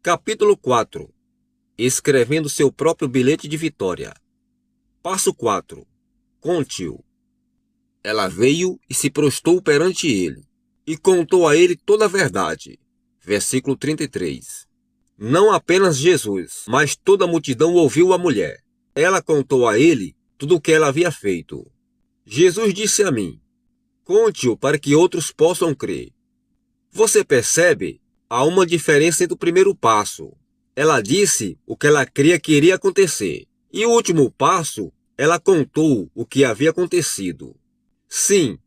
Capítulo 4. Escrevendo seu próprio bilhete de vitória. Passo 4. Conte-o. Ela veio e se prostrou perante ele, e contou a ele toda a verdade. Versículo 33. Não apenas Jesus, mas toda a multidão ouviu a mulher. Ela contou a ele tudo o que ela havia feito. Jesus disse a mim: conte-o para que outros possam crer. Você percebe? Há uma diferença entre o primeiro passo. Ela disse o que ela cria que iria acontecer. E o último passo, ela contou o que havia acontecido. Sim,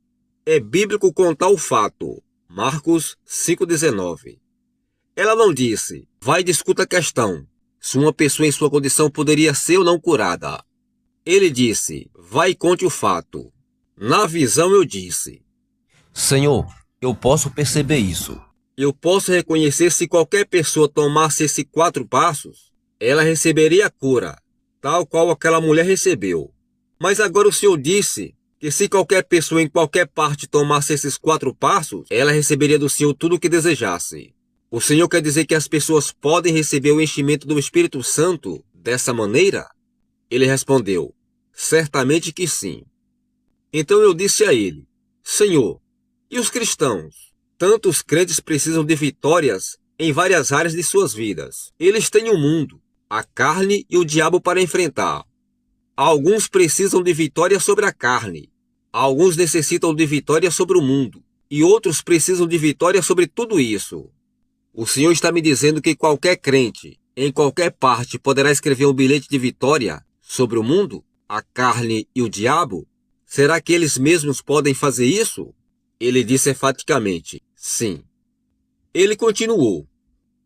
é bíblico contar o fato. Marcos 5,19. Ela não disse: vai e discuta a questão, se uma pessoa em sua condição poderia ser ou não curada. Ele disse: vai e conte o fato. Na visão eu disse: Senhor, eu posso perceber isso. Eu posso reconhecer se qualquer pessoa tomasse esses 4 passos, ela receberia a cura, tal qual aquela mulher recebeu. Mas agora o Senhor disse que se qualquer pessoa em qualquer parte tomasse esses 4 passos, ela receberia do Senhor tudo o que desejasse. O Senhor quer dizer que as pessoas podem receber o enchimento do Espírito Santo dessa maneira? Ele respondeu: certamente que sim. Então eu disse a ele: Senhor, e os cristãos? Tantos crentes precisam de vitórias em várias áreas de suas vidas. Eles têm o mundo, a carne e o diabo para enfrentar. Alguns precisam de vitória sobre a carne. Alguns necessitam de vitória sobre o mundo. E outros precisam de vitória sobre tudo isso. O Senhor está me dizendo que qualquer crente, em qualquer parte, poderá escrever um bilhete de vitória sobre o mundo, a carne e o diabo? Será que eles mesmos podem fazer isso? Ele disse enfaticamente: sim. Ele continuou: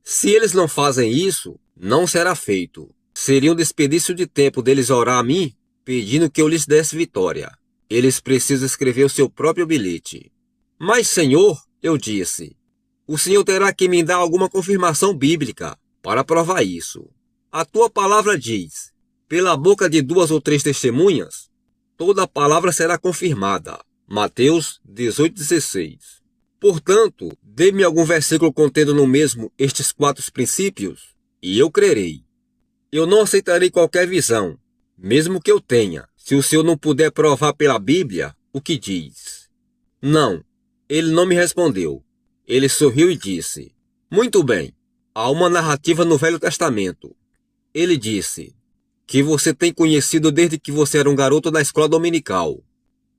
se eles não fazem isso, não será feito. Seria um desperdício de tempo deles orar a mim, pedindo que eu lhes desse vitória. Eles precisam escrever o seu próprio bilhete. Mas, Senhor, eu disse, o Senhor terá que me dar alguma confirmação bíblica para provar isso. A tua palavra diz: pela boca de 2 ou 3 testemunhas, toda a palavra será confirmada. Mateus 18,16. Portanto, dê-me algum versículo contendo no mesmo estes 4 princípios, e eu crerei. Eu não aceitarei qualquer visão, mesmo que eu tenha, se o Senhor não puder provar pela Bíblia o que diz. Não, ele não me respondeu. Ele sorriu e disse: muito bem, há uma narrativa no Velho Testamento. Ele disse que você tem conhecido desde que você era um garoto na escola dominical.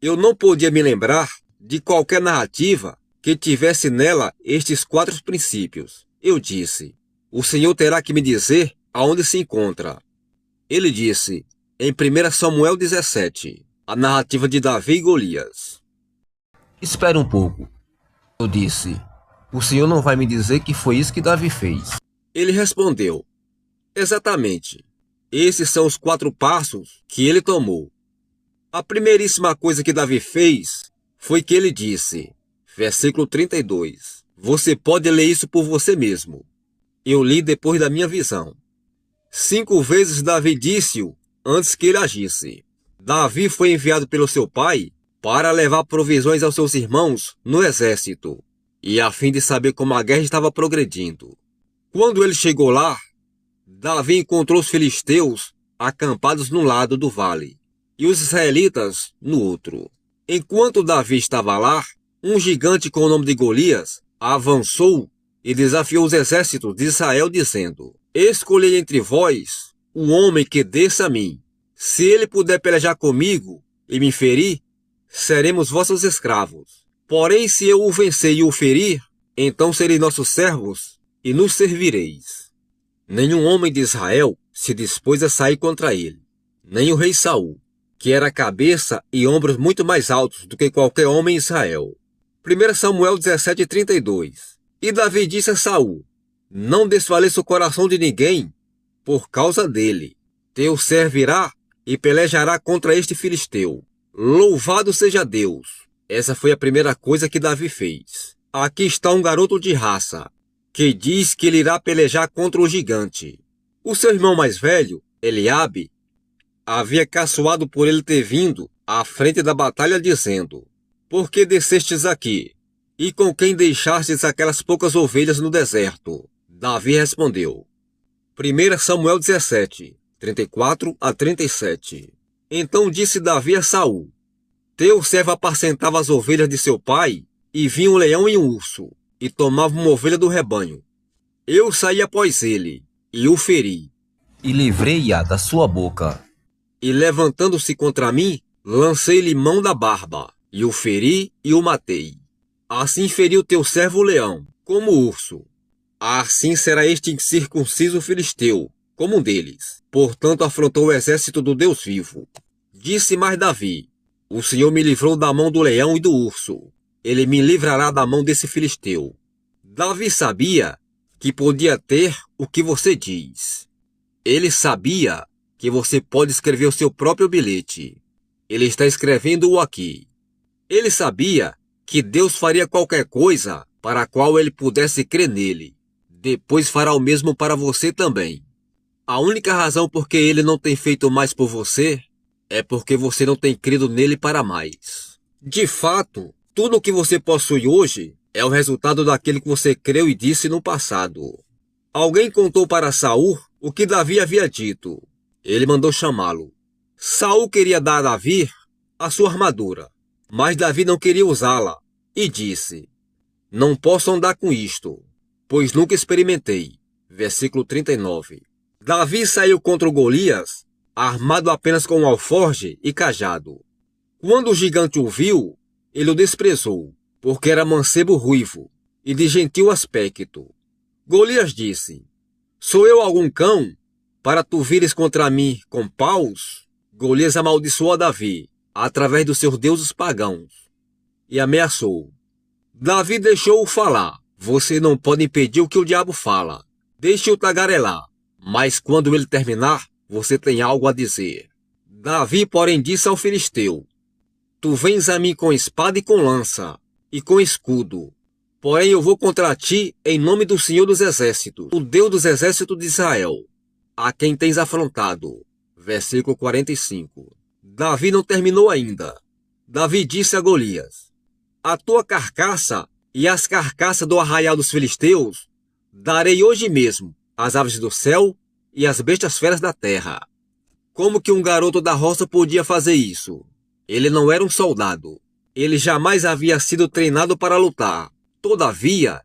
Eu não podia me lembrar de qualquer narrativa que tivesse nela estes 4 princípios. Eu disse: o Senhor terá que me dizer aonde se encontra. Ele disse: em 1 Samuel 17, a narrativa de Davi e Golias. Espere um pouco. Eu disse: o Senhor não vai me dizer que foi isso que Davi fez. Ele respondeu: exatamente. Esses são os 4 passos que ele tomou. A primeiríssima coisa que Davi fez foi que ele disse, versículo 32, você pode ler isso por você mesmo. Eu li depois da minha visão. 5 vezes Davi disse-o antes que ele agisse. Davi foi enviado pelo seu pai para levar provisões aos seus irmãos no exército, e a fim de saber como a guerra estava progredindo. Quando ele chegou lá, Davi encontrou os filisteus acampados num lado do vale, e os israelitas no outro. Enquanto Davi estava lá, um gigante com o nome de Golias avançou e desafiou os exércitos de Israel, dizendo: escolhei entre vós um homem que desça a mim. Se ele puder pelejar comigo e me ferir, seremos vossos escravos. Porém, se eu o vencer e o ferir, então sereis nossos servos e nos servireis. Nenhum homem de Israel se dispôs a sair contra ele, nem o rei Saul, que era cabeça e ombros muito mais altos do que qualquer homem em Israel. 1 Samuel 17,32. E Davi disse a Saul: não desfaleça o coração de ninguém por causa dele. Teu servo irá e pelejará contra este filisteu. Louvado seja Deus! Essa foi a primeira coisa que Davi fez. Aqui está um garoto de raça, que diz que ele irá pelejar contra o gigante. O seu irmão mais velho, Eliabe, havia caçoado por ele ter vindo à frente da batalha, dizendo: por que descestes aqui? E com quem deixastes aquelas poucas ovelhas no deserto? Davi respondeu. 1 Samuel 17, 34 a 37. Então disse Davi a Saul: Teu servo apacentava as ovelhas de seu pai, e vinha um leão e um urso, e tomava uma ovelha do rebanho. Eu saí após ele, e o feri. E livrei-a da sua boca. E levantando-se contra mim, lancei-lhe mão da barba, e o feri e o matei. Assim feriu teu servo o leão, como o urso. Assim será este incircunciso filisteu, como um deles. Portanto afrontou o exército do Deus vivo. Disse mais Davi: O Senhor me livrou da mão do leão e do urso. Ele me livrará da mão desse filisteu. Davi sabia que podia ter o que você diz. Ele sabia que você pode escrever o seu próprio bilhete. Ele está escrevendo-o aqui. Ele sabia que Deus faria qualquer coisa para a qual ele pudesse crer nele. Depois fará o mesmo para você também. A única razão por que ele não tem feito mais por você é porque você não tem crido nele para mais. De fato, tudo o que você possui hoje é o resultado daquilo que você creu e disse no passado. Alguém contou para Saul o que Davi havia dito. Ele mandou chamá-lo. Saul queria dar a Davi a sua armadura, mas Davi não queria usá-la e disse: Não posso andar com isto, pois nunca experimentei. Versículo 39. Davi saiu contra o Golias, armado apenas com um alforje e cajado. Quando o gigante o viu, ele o desprezou, porque era mancebo ruivo e de gentil aspecto. Golias disse: Sou eu algum cão, para tu vires contra mim com paus? Golias amaldiçoou a Davi, através dos seus deuses pagãos, e ameaçou. Davi deixou-o falar. Você não pode impedir o que o diabo fala. Deixe-o tagarelar, mas quando ele terminar, você tem algo a dizer. Davi, porém, disse ao filisteu: Tu vens a mim com espada e com lança, e com escudo. Porém eu vou contra ti em nome do Senhor dos Exércitos, o Deus dos Exércitos de Israel, a quem tens afrontado. Versículo 45. Davi não terminou ainda. Davi disse a Golias: A tua carcaça e as carcaças do arraial dos filisteus darei hoje mesmo às aves do céu e às bestas feras da terra. Como que um garoto da roça podia fazer isso? Ele não era um soldado. Ele jamais havia sido treinado para lutar. Todavia,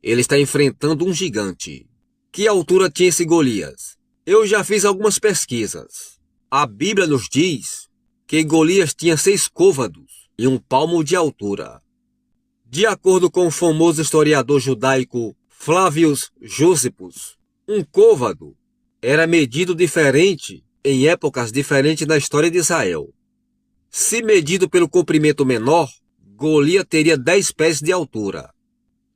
ele está enfrentando um gigante. Que altura tinha esse Golias? Eu já fiz algumas pesquisas. A Bíblia nos diz que Golias tinha 6 côvados e 1 palmo de altura. De acordo com o famoso historiador judaico Flavius Joséphus, um côvado era medido diferente em épocas diferentes da história de Israel. Se medido pelo comprimento menor, Golias teria 10 pés de altura.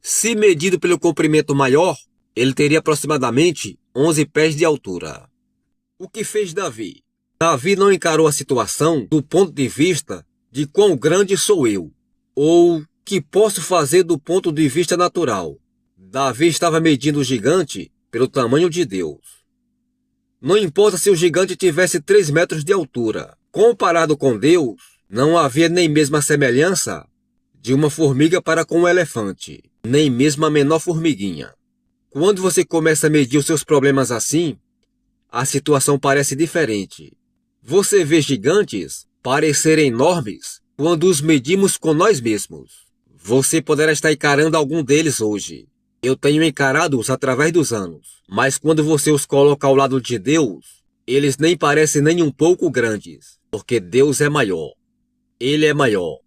Se medido pelo comprimento maior, ele teria aproximadamente 11 pés de altura. O que fez Davi? Davi não encarou a situação do ponto de vista de quão grande sou eu, ou que posso fazer do ponto de vista natural. Davi estava medindo o gigante pelo tamanho de Deus. Não importa se o gigante tivesse 3 metros de altura. Comparado com Deus, não havia nem mesmo a semelhança de uma formiga para com um elefante, nem mesmo a menor formiguinha. Quando você começa a medir os seus problemas assim, a situação parece diferente. Você vê gigantes parecerem enormes quando os medimos com nós mesmos. Você poderá estar encarando algum deles hoje. Eu tenho encarado-os através dos anos, mas quando você os coloca ao lado de Deus, eles nem parecem nem um pouco grandes, porque Deus é maior. Ele é maior.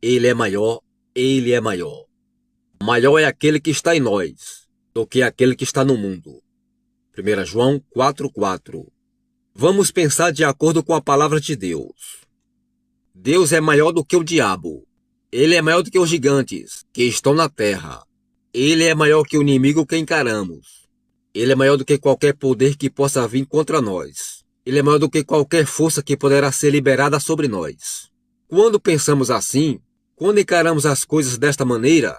Ele é maior. Ele é maior. Maior é aquele que está em nós do que aquele que está no mundo. 1 João 4,4. Vamos pensar de acordo com a palavra de Deus. Deus é maior do que o diabo. Ele é maior do que os gigantes que estão na terra. Ele é maior que o inimigo que encaramos. Ele é maior do que qualquer poder que possa vir contra nós. Ele é maior do que qualquer força que poderá ser liberada sobre nós. Quando pensamos assim, quando encaramos as coisas desta maneira,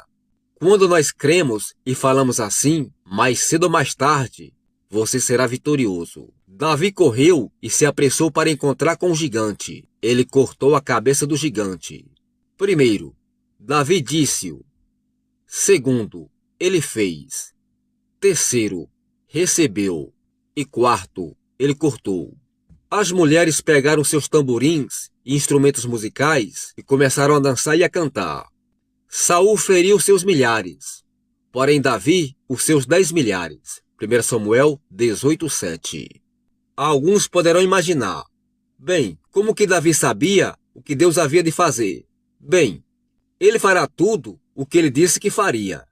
quando nós cremos e falamos assim, mais cedo ou mais tarde, você será vitorioso. Davi correu e se apressou para encontrar com o gigante. Ele cortou a cabeça do gigante. Primeiro, Davi disse-o. Segundo, ele fez. Terceiro, recebeu. E quarto, ele cortou. As mulheres pegaram seus tamborins e instrumentos musicais e começaram a dançar e a cantar. Saul feriu seus milhares, porém Davi os seus 10 milhares. 1 Samuel 18:7. Alguns poderão imaginar: bem, como que Davi sabia o que Deus havia de fazer? Bem, ele fará tudo o que ele disse que faria.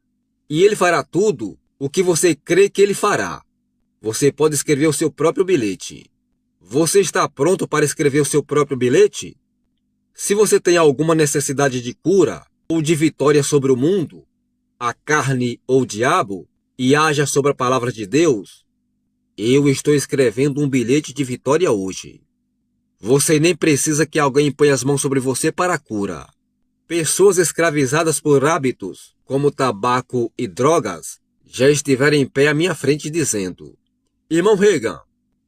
E ele fará tudo o que você crê que ele fará. Você pode escrever o seu próprio bilhete. Você está pronto para escrever o seu próprio bilhete? Se você tem alguma necessidade de cura ou de vitória sobre o mundo, a carne ou o diabo, e haja sobre a palavra de Deus, eu estou escrevendo um bilhete de vitória hoje. Você nem precisa que alguém ponha as mãos sobre você para a cura. Pessoas escravizadas por hábitos, como tabaco e drogas, já estiveram em pé à minha frente dizendo: Irmão Reagan,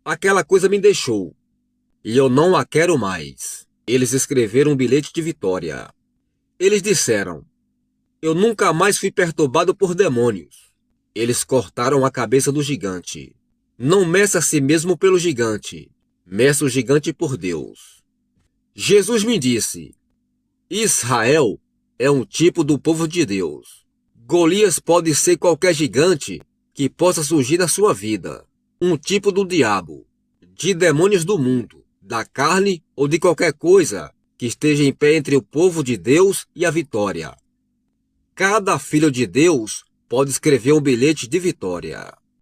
aquela coisa me deixou, e eu não a quero mais. Eles escreveram um bilhete de vitória. Eles disseram: eu nunca mais fui perturbado por demônios. Eles cortaram a cabeça do gigante. Não meça a si mesmo pelo gigante, meça o gigante por Deus. Jesus me disse: Israel é um tipo do povo de Deus. Golias pode ser qualquer gigante que possa surgir na sua vida. Um tipo do diabo, de demônios do mundo, da carne ou de qualquer coisa que esteja em pé entre o povo de Deus e a vitória. Cada filho de Deus pode escrever um bilhete de vitória.